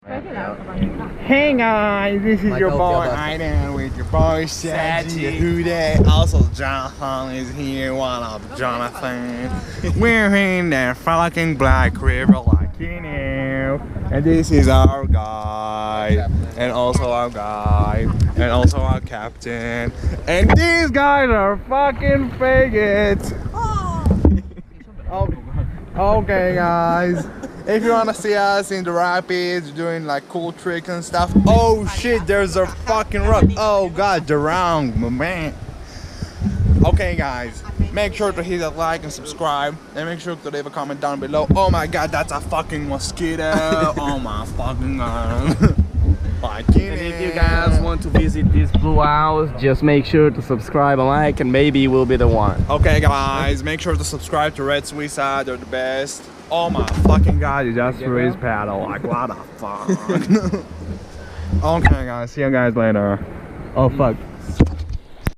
Hey guys, this is your boy Aiden with your boy Saji, Huda. Also Jonathan is here. What up, Jonathan? We're in the fucking Black River like you know. And this is our guide, and also our guide, and also our captain. And these guys are fucking faggots. Okay guys, if you wanna see us in the rapids doing like cool tricks and stuff. Oh shit, there's a fucking rock. Oh god, the wrong man. Okay guys, make sure to hit that like and subscribe, and make sure to leave a comment down below. Oh my god, that's a fucking mosquito. Oh my fucking god. And if you guys want to visit this blue house, just make sure to subscribe and like, and maybe we'll be the one. Okay guys, make sure to subscribe to Red Suicide, they're the best. Oh my fucking god, you just threw his paddle, like what the fuck. Okay guys, see you guys later. Oh fuck.